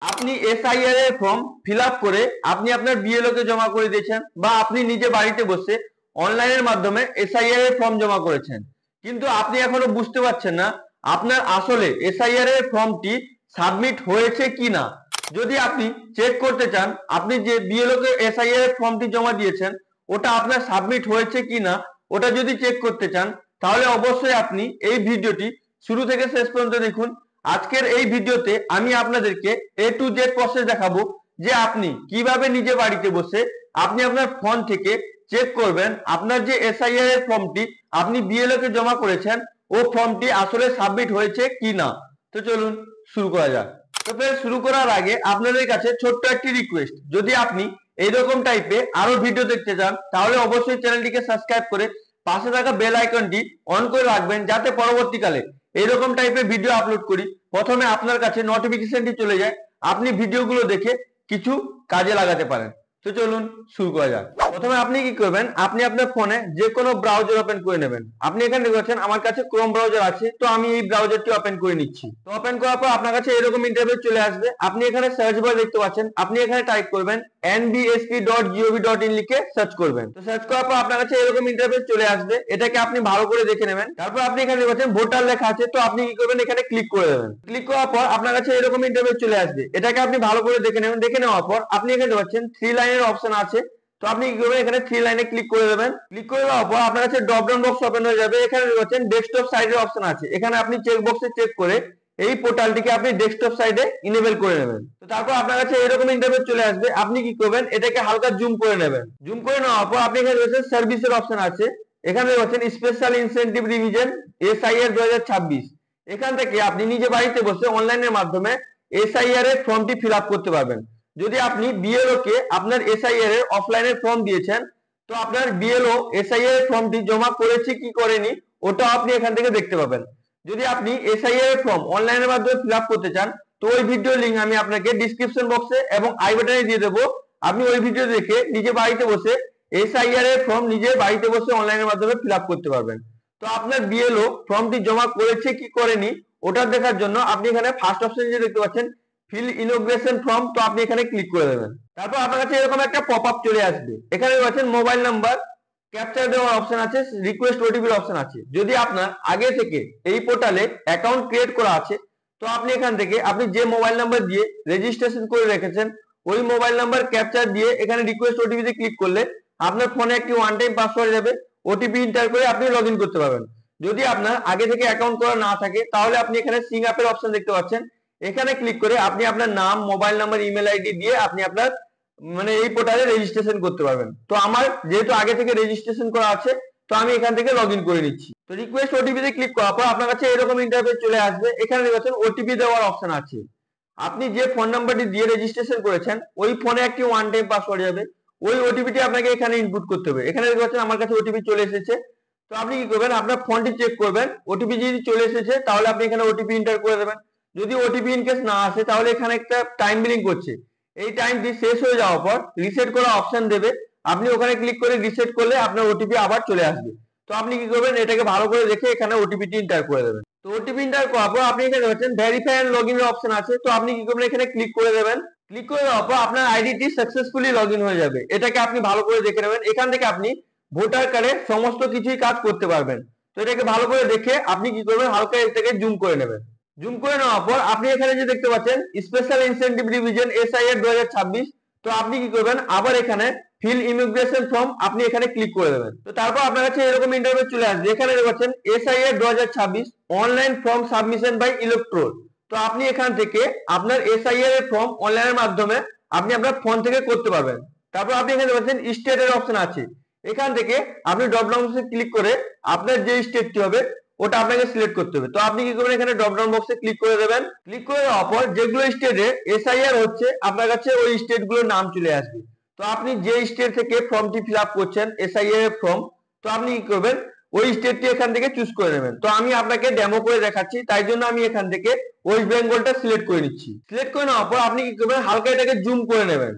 আপনি এসআইআর এর form fill up করে আপনি আপনার বিএলও কে জমা করে দিয়েছেন বা আপনি নিজে বাড়িতে বসে অনলাইনের মাধ্যমে এসআইআর এর ফর্ম জমা করেছেন, কিন্তু আপনি এখনো বুঝতে পারছেন না আপনার আসলে এসআইআর এর ফর্মটি সাবমিট হয়েছে কিনা। যদি আপনি চেক করতে চান আপনি যে বিএলও কে এসআইআর এর ফর্মটি জমা দিয়েছেন ওটা আপনার সাবমিট হয়েছে কিনা, ওটা যদি চেক করতে চান তাহলে অবশ্যই আপনি এই ভিডিওটি শুরু থেকে শেষ পর্যন্ত দেখুন। আজকের এই ভিডিওতে আমি আপনাদেরকে A to Z প্রসেস দেখাবো যে আপনি কিভাবে নিজে বাড়িতে বসে আপনি আপনার ফোন থেকে চেক করবেন আপনার যে এসআইআর এর ফর্মটি আপনি বিএলও কে জমা করেছেন ও ফর্মটি আসলে সাবমিট হয়েছে কিনা। তো চলুন শুরু করা যাক। তো ফ্রেন্ডস, শুরু করার আগে আপনাদের কাছে ছোট্ট একটি রিকোয়েস্ট, যদি আপনি এইরকম টাইপে আরো ভিডিও দেখতে চান তাহলে অবশ্যই চ্যানেলটিকে সাবস্ক্রাইব করে পাশে থাকা বেল আইকনটি অন করে রাখবেন, যাতে পরবর্তীকালে এইরকম টাইপের ভিডিও আপলোড করি প্রথমে আপনার কাছে নোটিফিকেশনটি চলে যায়, আপনি ভিডিওগুলো দেখে কিছু কাজে লাগাতে পারেন। তো চলুন শুরু করা যাক। প্রথমে আপনি কি করবেন, আপনি আপনার ফোনে যে কোনো ব্রাউজার ওপেন করে নেবেন। আপনি এখানে দেখছেন আমার কাছে ক্রোম ব্রাউজার আছে, তো আমি এই ব্রাউজারটি ওপেন করে নিচ্ছি। তো ওপেন করার পর আপনার কাছে এরকম ইন্টারফেস চলে আসবে। আপনি এখানে সার্চ বার দেখতে পাচ্ছেন, আপনি এখানে টাইপ করবেন nbsp.gov.in লিখে সার্চ করবেন। তো সার্চ করার পর আপনার কাছে এরকম ইন্টারফেস চলে আসবে, এটাকে আপনি ভালো করে দেখে নেবেন। তারপর আপনি এখানে দেখছেন ভোটার লেখা আছে, তো আপনি কি করবেন এখানে ক্লিক করে দেবেন। ক্লিক করার পর আপনার কাছে এরকম ইন্টারফেস চলে আসবে, এটাকে আপনি ভালো করে দেখে নেবেন। দেখে নেওয়ার পর আপনি এখানে দেখছেন 3 লাইনের অপশন আছে, তো আপনি কি করবেন এখানে 3 লাইনে ক্লিক করে দেবেন। ক্লিক করে দেওয়ার পর আপনার কাছে ড্রপ ডাউন বক্স ওপেন হয়ে যাবে। এখানে দেখছেন ডেস্কটপ সাইডের অপশন আছে, এখানে আপনি চেক বক্সে চেক করে এই পোর্টালটিকে আপনি ডেস্কটপ সাইডে ইনেবল করে নেবেন। তো তারপর আপনার কাছে এরকম ইন্টারফেস চলে আসবে, আপনি কি করবেন এটাকে হালকা জুম করে নেবেন। জুম করে নেওয়ার পর আপনি এখানে দেখছেন সার্ভিসের অপশন আছে, এখানে দেখছেন স্পেশাল ইনসেনটিভ রিভিশন এসআইআর 2026। এখান থেকে আপনি নিজে বাড়িতে বসে অনলাইনের মাধ্যমে এসআইআর এর ফর্মটি ফিল আপ করতে পারবেন। যদি আপনি বিএলও কে আপনার এসআইআর এর অফলাইনের ফর্ম দিয়েছেন তো আপনার বিএলও এসআইআর এর ফর্মটি জমা করেছে কি করেনি ওটা আপনি এখান থেকে দেখতে পাবেন। যদি আপনি এসআইআর এর ফর্ম অনলাইনের মাধ্যমে ফিল আপ করতে চান তো ওই ভিডিও লিংক আমি আপনাকে ডেসক্রিপশন বক্সে এবং আই বাটনে দিয়ে দেবো। আপনি ওই ভিডিও দেখে নিজে বাড়িতে বসে এসআইআর এর ফর্ম নিজে বাড়িতে বসে অনলাইনের মাধ্যমে ফিল আপ করতে পারবেন। তো আপনার বিএলও ফর্মটি জমা করেছে কি করেনি ওটা দেখার জন্য আপনি এখানে ফার্স্ট অপশন যে দেখতে পাচ্ছেন ফিল ইনোগ্রেশন ফর্ম, তো আপনি এখানে ক্লিক করে দেবেন। তারপর আপনার কাছে এরকম একটা পপ আপ চলে আসবে, এখানে দেখছেন মোবাইল নাম্বার ক্যাপচার দেওয়ার অপশন আছে, রিকোয়েস্ট ওটিপির অপশন আছে। যদি আপনার আগে থেকে এই পোর্টালে অ্যাকাউন্ট ক্রিয়েট করা আছে তো আপনি এখান থেকে আপনি যে মোবাইল নাম্বার দিয়ে রেজিস্ট্রেশন করে রেখেছেন ওই মোবাইল নাম্বার ক্যাপচার দিয়ে এখানে রিকোয়েস্ট ওটিপি তে ক্লিক করলে আপনার ফোনে একটি ওয়ান টাইম পাসওয়ার্ড যাবে, ওটিপি এন্টার করে আপনি লগইন করতে পারবেন। যদি আপনার আগে থেকে অ্যাকাউন্ট করা না থাকে তাহলে আপনি এখানে সিং আপের অপশন দেখতে পাচ্ছেন, এখানে ক্লিক করে আপনি আপনার নাম, মোবাইল নাম্বার, ইমেল আইডি দিয়ে আপনি আপনার এই পোর্টালে রেজিস্ট্রেশন করতে পারবেন। তো আমার যেহেতু আগে থেকে রেজিস্ট্রেশন করা আছে তো আমি এখান থেকে লগইন করে নিচ্ছি। তো রিকোয়েস্ট ওটিপি তে ক্লিক করার পর আপনার কাছে এরকম ইন্টারফেস চলে আসবে, এখানে দেখছেন ওটিপি দেওয়ার অপশন আছে। আপনি যে ফোন নাম্বারটি দিয়ে রেজিস্ট্রেশন করেছেন ওই ফোনে একটি ওয়ান টাইম পাসওয়ার্ড যাবে, ওই ওটিপিটি আপনাকে এখানে ইনপুট করতে হবে। এখানে দেখছেন আমার কাছে ওটিপি চলে এসেছে, তো আপনি কি করবেন আপনার ফোনটি চেক করবেন, ওটিপি যদি চলে এসেছে তাহলে আপনি এখানে ওটিপি এন্টার করে দেবেন। যদি ওটিপি ইনকেস না আসে তাহলে এখানে একটা টাইম বিলিং করছে, এই টাইমটি শেষ হয়ে যাওয়ার পর রিসেট করা অপশন দেবে, আপনি ওখানে ক্লিক করে রিসেট করলে আপনার ওটিপি আবার চলে আসবে। তো আপনি কি করবেন এটাকে ভালো করে দেখে এখানে ওটিপিটি এন্টার করে দেবেন। তো ওটিপি এন্টার করার পর আপনি এখানে দেখছেন ভেরিফাই এন্ড লগইন এর অপশন আছে, তো আপনি কি করবেন এখানে ক্লিক করে দেবেন। ক্লিক করে দেওয়ার পর আপনার আইডিটি সাকসেসফুলি লগইন হয়ে যাবে, এটাকে আপনি ভালো করে দেখে নেবেন। এখান থেকে আপনি ভোটার কার্ডে সমস্ত কিছুই কাজ করতে পারবেন। তো এটাকে ভালো করে দেখে আপনি কি করবেন হালকা এটাকে জুম করে নেবেন। জুম করে নেওয়ার পর আপনি এখানে যে দেখতে পাচ্ছেন স্পেশাল ইনসেনটিভ রিভিশন এসআইআর 2026, তো আপনি কি করবেন আবার এখানে ফিল ইমিগ্রেশন ফর্ম আপনি এখানে ক্লিক করে দেবেন। তো তারপর আপনার কাছে এরকম ইন্টারফেস চলে আসবে, এখানে দেখছেন SIR 2026 online form submission by electoral. তো আপনি এখান থেকে আপনার এসআইআর এর ফর্ম অনলাইনের মাধ্যমে আপনি আপনার ফোন থেকে করতে পারবেন। তারপর আপনি এখানে দেখছেন স্টেটের অপশন আছে, এখান থেকে আপনি ড্রপ ডাউন বক্সে ক্লিক করে আপনার যে স্টেটটি হবে ওটা আপনাকে সিলেক্ট করতে হবে। তো আপনি কি করবেন এখানে ড্রপ ডাউন বক্সে ক্লিক করে দেবেন। ক্লিক করে দেওয়ার পর যেগুলো স্টেটে এসআইআর হচ্ছে আপনার কাছে ওই স্টেটগুলোর নাম চলে আসবে। তো আপনি যে স্টেট থেকে ফর্মটি ফিল আপ করছেন এসআইআর এর ফর্ম, তো আপনি কি করবেন ওই স্টেটটি এখান থেকে চুজ করে নেবেন। তো আমি আপনাকে ডেমো করে দেখাচ্ছি, তাই জন্য আমি এখান থেকে ওয়েস্ট বেঙ্গলটা সিলেক্ট করে নিচ্ছি। সিলেক্ট করে নেওয়ার পর আপনি কি করবেন হালকা এটাকে জুম করে নেবেন।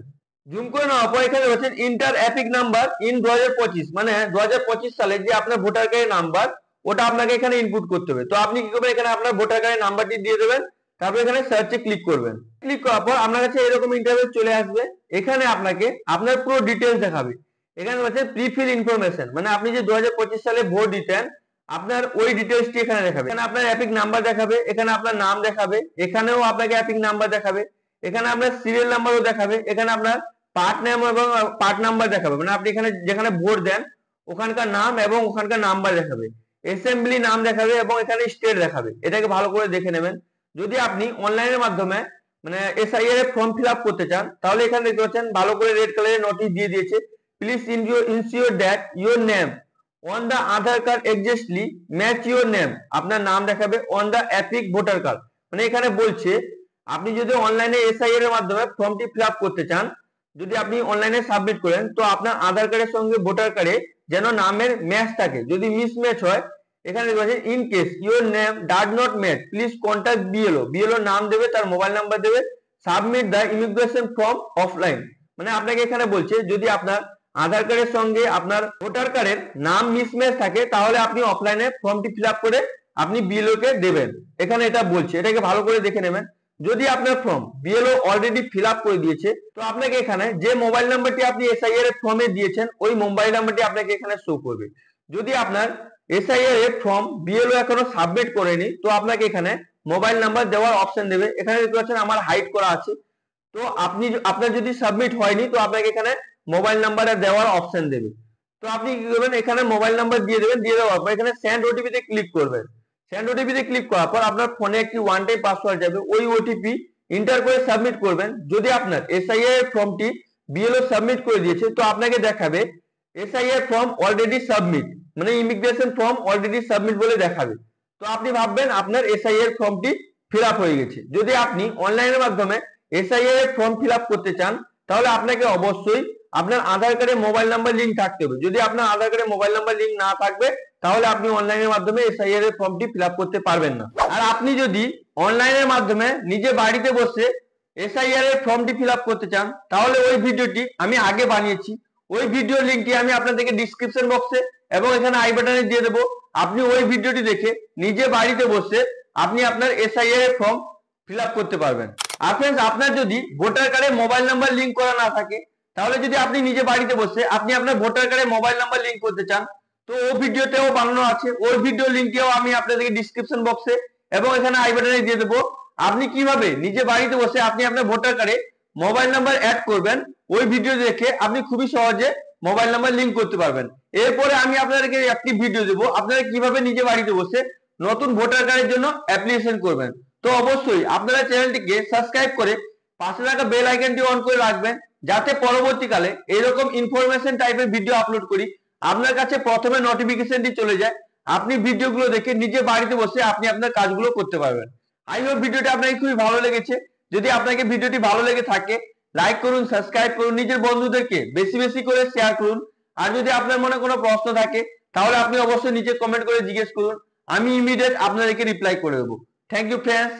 জুম করে নেওয়ার পর এখানে হচ্ছে ইন্টার এপিক নাম্বার ইন 2025, মানে 2025 সালে যে আপনার ভোটার কার্ডের নাম্বার ওটা আপনাকে এখানে ইনপুট করতে হবে। তো আপনি কি করবেন এখানে আপনার ভোটার কার্ডের নাম্বারটি দিয়ে দেবেন, তারপর এখানে সার্চে ক্লিক করবেন। ক্লিক করার পর আপনার কাছে এরকম ইন্টারফেস চলে আসবে। এখানে আপনাকে আপনার পুরো ডিটেলস দেখাবে। এখানে হচ্ছে প্রিফিল ইনফরমেশন, মানে আপনি যে 2025 সালে ভোট দিতেন আপনার ওই ডিটেলসটি এখানে দেখাবে। এখানে আপনার এপিক নাম্বার দেখাবে, এখানে আপনার নাম দেখাবে, এখানেও আপনাকে এপিক নাম্বার দেখাবে, এখানে আপনার সিরিয়াল নাম্বারও দেখাবে, এখানে আপনার পার্ট নেম এবং পার্ট নাম্বার দেখাবে, মানে আপনি এখানে যেখানে ভোট দেন ওখানকার নাম এবং ওখানকার নাম্বার দেখাবে, অ্যাসেম্বলি নাম দেখাবে এবং এখানে স্টেট দেখাবে। এটাকে ভালো করে দেখে নেবেন। যদি আপনি অনলাইনের মাধ্যমে মানে এসআইআর এর ফর্ম ফিল আপ করতে চান তাহলে এখানে দেখতে পাচ্ছেন ভালো করে রেড কালারের নোটিশ দিয়ে দিয়েছে, please ensure that your name on the Aadhaar card exactly match your name. আপনার নাম দেখাবে on the EPIC voter card, মানে এখানে বলছে আপনি যদি অনলাইনে এসআইআর এর মাধ্যমে ফর্মটি ফিল আপ করতে চান, যদি আপনি অনলাইনে সাবমিট করেন তো আপনার আধার কার্ডের সঙ্গে ভোটার কার্ডে যেন নামের ম্যাচ থাকে, যদি মিসম্যাচ হয় এখানে দেখবেন in case your name does not match please contact BLO. BLO নাম দেবে, তার মোবাইল নাম্বার দেবে, submit the immigration form offline. মানে আপনাকে এখানে বলছে যদি আপনার আধার কার্ডের সঙ্গে আপনার ভোটার কার্ডের নাম মিসম্যাচ থাকে তাহলে আপনি অফলাইনে ফর্মটি ফিল আপ করে আপনি বিএলও কে দেবেন। এখানে এটা বলছে, এটাকে ভালো করে দেখে নেবেন। যদি আপনার form BLO already fill up করে দিয়েছে তো আপনাকে এখানে যে মোবাইল নাম্বারটি আপনি এসআইআর এর ফর্মে দিয়েছেন ওই মোবাইল নাম্বারটি আপনাকে এখানে শো করবে। যদি আপনার এসআইআর এর ফর্ম বিএলও এখনো সাবমিট করেনি তো আপনাকে এখানে মোবাইল নাম্বার দেওয়ার অপশন দেবে। এখানে দেখতে পাচ্ছেন আমার হাইড করা আছে, তো আপনার যদি সাবমিট হয়নি তো আপনাকে এখানে মোবাইল নাম্বার দেওয়ার অপশন দেবে। তো আপনি কি করবেন, এখানে মোবাইল নাম্বার দিয়ে দেবেন, দিয়ে দেওয়ার পর এখানে সেন্ড ওটিপি তে ক্লিক করবেন। সেন্ড ওটিপি তে ক্লিক করার পর আপনার ফোনে একটি ওয়ান টাইম পাসওয়ার্ড যাবে, ওই ওটিপি এন্টার করে সাবমিট করবেন। যদি আপনার এসআইআর এর ফর্মটি বিএলও সাবমিট করে দিয়েছে তো আপনাকে দেখাবে এসআইআর ফর্ম অলরেডি সাবমিট, মানে ইমিগ্রেশন ফর্ম অলরেডি সাবমিট বলে দেখাবে। তো আপনি ভাববেন আপনার এসআইআর ফর্মটি ফিল আপ হয়ে গেছে। যদি আপনি অনলাইনের মাধ্যমে এসআইআর এর ফর্ম ফিল আপ করতে চান তাহলে আপনাকে অবশ্যই আপনার আধার কার্ডে মোবাইল নাম্বার লিংক থাকতে হবে। যদি আপনার আধার কার্ডে মোবাইল নাম্বার লিংক না থাকবে তাহলে আপনি অনলাইনের মাধ্যমে এসআইআর এর ফর্মটি ফিল আপ করতে পারবেন না। আর আপনি যদি অনলাইনের মাধ্যমে নিজে বাড়িতে বসে এসআইআর এর ফর্মটি ফিল আপ করতে চান তাহলে ওই ভিডিওটি আমি আগে বানিয়েছি, ওই ভিডিও লিংকটি আমি আপনাদেরকে ডিসক্রিপশন বক্সে এবং এখানে আই বাটনে দিয়ে দেবো। আপনি ওই ভিডিওটি দেখে নিজে বাড়িতে বসে আপনি আপনার এসআইআর এর ফর্ম ফিল আপ করতে পারবেন। আর ফ্রেন্ডস, আপনার যদি ভোটার কার্ডে মোবাইল নাম্বার লিংক করা না থাকে তাহলে যদি আপনি নিজে বাড়িতে বসে আপনি আপনার ভোটার কার্ডে মোবাইল নাম্বার লিংক করতে চান তো ও ভিডিওতেও বানানো আছে, ওই ভিডিও লিংকটিও আমি আপনাদেরকে ডিসক্রিপশন বক্সে এবং এখানে আই বাটনে দিয়ে দেবো। আপনি কিভাবে নিজে বাড়িতে বসে আপনি আপনার ভোটার কার্ডে মোবাইল নাম্বার অ্যাড করবেন ওই ভিডিও দেখে আপনি খুবই সহজে মোবাইল নাম্বার লিংক করতে পারবেন। এরপরে আমি আপনাদেরকে একটি ভিডিও দেবো আপনারা কিভাবে নিজে বাড়িতে বসে নতুন ভোটার কার্ডের জন্য অ্যাপ্লিকেশন করবেন। তো অবশ্যই আপনারা চ্যানেলটিকে সাবস্ক্রাইব করে পাশে থাকা বেল আইকনটি অন করে রাখবেন যাতে পরবর্তীকালে এরকম ইনফরমেশন টাইপের ভিডিও আপলোড করি আপনার কাছে প্রথমে নোটিফিকেশনটি চলে যায়, আপনি ভিডিওগুলো দেখে নিজে বাড়িতে বসে আপনি আপনার কাজগুলো করতে পারবেন। আই হোপ ভিডিওটি আপনাকে খুবই ভালো লেগেছে। যদি আপনাকে ভিডিওটি ভালো লেগে থাকে লাইক করুন, সাবস্ক্রাইব করুন, নিজের বন্ধুদেরকে বেশি বেশি করে শেয়ার করুন। আর যদি আপনার মনে কোনো প্রশ্ন থাকে তাহলে আপনি অবশ্যই নিচে কমেন্ট করে জিজ্ঞেস করুন, আমি ইমিডিয়েট আপনাদেরকে রিপ্লাই করে দেবো। Thank you friends.